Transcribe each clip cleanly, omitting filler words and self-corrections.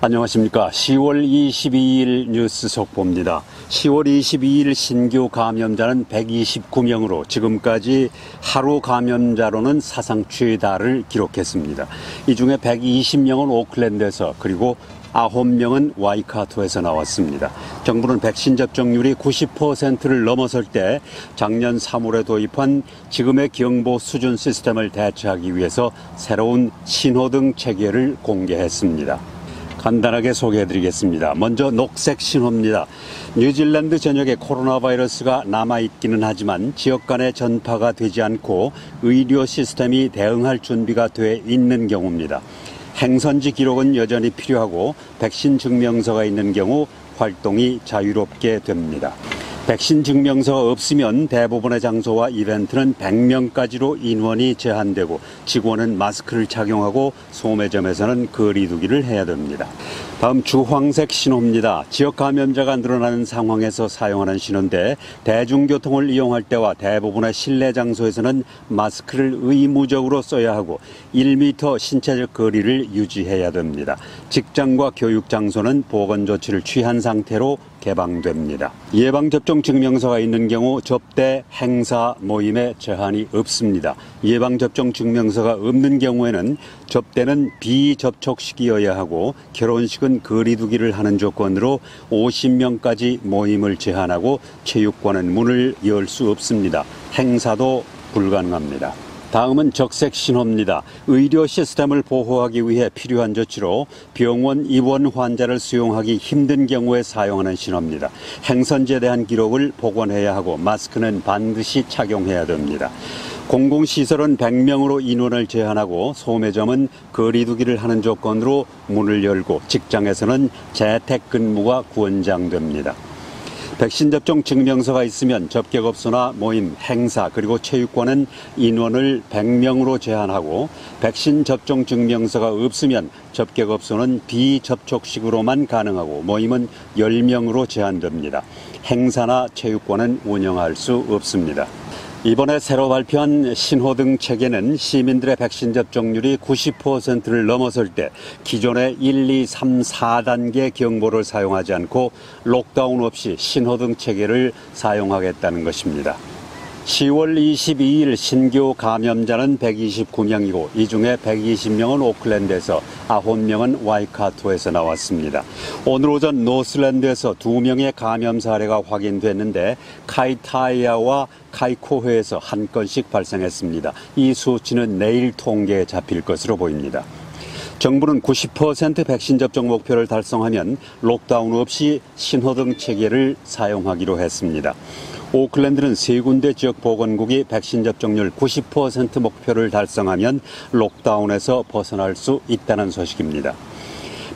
안녕하십니까. 10월 22일 뉴스 속보입니다. 10월 22일 신규 감염자는 129명으로 지금까지 하루 감염자로는 사상 최다를 기록했습니다. 이 중에 120명은 오클랜드에서 그리고 9명은 와이카토에서 나왔습니다. 정부는 백신 접종률이 90%를 넘어설 때 작년 3월에 도입한 지금의 경보 수준 시스템을 대체하기 위해서 새로운 신호등 체계를 공개했습니다. 간단하게 소개해드리겠습니다. 먼저 녹색 신호입니다. 뉴질랜드 전역에 코로나 바이러스가 남아있기는 하지만 지역 간의 전파가 되지 않고 의료 시스템이 대응할 준비가 돼 있는 경우입니다. 행선지 기록은 여전히 필요하고 백신 증명서가 있는 경우 활동이 자유롭게 됩니다. 백신 증명서가 없으면 대부분의 장소와 이벤트는 100명까지로 인원이 제한되고 직원은 마스크를 착용하고 소매점에서는 거리 두기를 해야 됩니다. 다음 주황색 신호입니다. 지역 감염자가 늘어나는 상황에서 사용하는 신호인데 대중교통을 이용할 때와 대부분의 실내 장소에서는 마스크를 의무적으로 써야 하고 1m 신체적 거리를 유지해야 됩니다. 직장과 교육 장소는 보건 조치를 취한 상태로 개방됩니다. 예방접종 증명서가 있는 경우 접대, 행사, 모임에 제한이 없습니다. 예방접종 증명서가 없는 경우에는 접대는 비접촉식이어야 하고 결혼식은 거리 두기를 하는 조건으로 50명까지 모임을 제한하고 체육관은 문을 열 수 없습니다. 행사도 불가능합니다. 다음은 적색 신호입니다. 의료 시스템을 보호하기 위해 필요한 조치로 병원 입원 환자를 수용하기 힘든 경우에 사용하는 신호입니다. 행선지에 대한 기록을 복원해야 하고 마스크는 반드시 착용해야 됩니다. 공공시설은 100명으로 인원을 제한하고 소매점은 거리 두기를 하는 조건으로 문을 열고 직장에서는 재택근무가 권장됩니다. 백신 접종 증명서가 있으면 접객업소나 모임, 행사 그리고 체육관은 인원을 100명으로 제한하고 백신 접종 증명서가 없으면 접객업소는 비접촉식으로만 가능하고 모임은 10명으로 제한됩니다. 행사나 체육관은 운영할 수 없습니다. 이번에 새로 발표한 신호등 체계는 시민들의 백신 접종률이 90%를 넘어설 때 기존의 1, 2, 3, 4단계 경보를 사용하지 않고 록다운 없이 신호등 체계를 사용하겠다는 것입니다. 10월 22일 신규 감염자는 129명이고 이 중에 120명은 오클랜드에서 9명은 와이카토에서 나왔습니다. 오늘 오전 노슬랜드에서 2명의 감염 사례가 확인됐는데 카이타이아와 카이코해에서 한 건씩 발생했습니다. 이 수치는 내일 통계에 잡힐 것으로 보입니다. 정부는 90% 백신 접종 목표를 달성하면 록다운 없이 신호등 체계를 사용하기로 했습니다. 오클랜드는 3군데 지역 보건국이 백신 접종률 90% 목표를 달성하면 록다운에서 벗어날 수 있다는 소식입니다.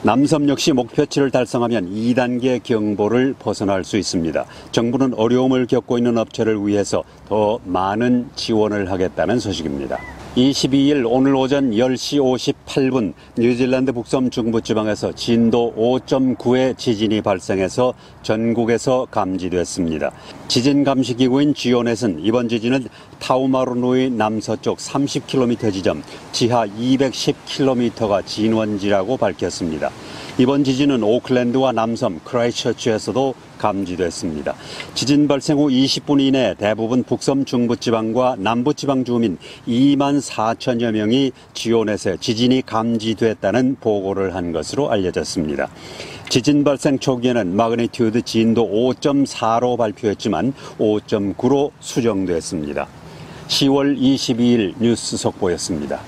남섬 역시 목표치를 달성하면 2단계 경보를 벗어날 수 있습니다. 정부는 어려움을 겪고 있는 업체를 위해서 더 많은 지원을 하겠다는 소식입니다. 22일 오늘 오전 10시 58분 뉴질랜드 북섬 중부지방에서 진도 5.9의 지진이 발생해서 전국에서 감지됐습니다. 지진 감시기구인 지오넷은 이번 지진은 타우마루누이 남서쪽 30km 지점 지하 210km가 진원지라고 밝혔습니다. 이번 지진은 오클랜드와 남섬 크라이스처치에서도 감지됐습니다. 지진 발생 후 20분 이내 대부분 북섬 중부지방과 남부지방 주민 2만 4천여 명이 지오넷에 지진이 감지됐다는 보고를 한 것으로 알려졌습니다. 지진 발생 초기에는 마그니튜드 진도 5.4로 발표했지만 5.9로 수정됐습니다. 10월 22일 뉴스 속보였습니다.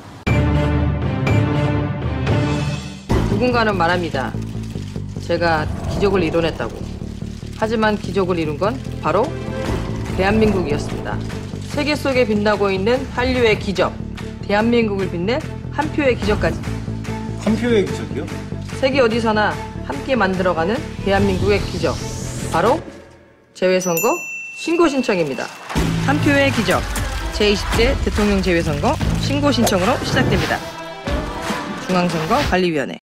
누군가는 말합니다. 제가 기적을 이뤄냈다고. 하지만 기적을 이룬 건 바로 대한민국이었습니다. 세계 속에 빛나고 있는 한류의 기적, 대한민국을 빛낸 한 표의 기적까지. 한 표의 기적이요? 세계 어디서나 함께 만들어가는 대한민국의 기적. 바로 재외선거 신고 신청입니다. 한 표의 기적, 제20대 대통령 재외선거 신고 신청으로 시작됩니다. 중앙선거관리위원회.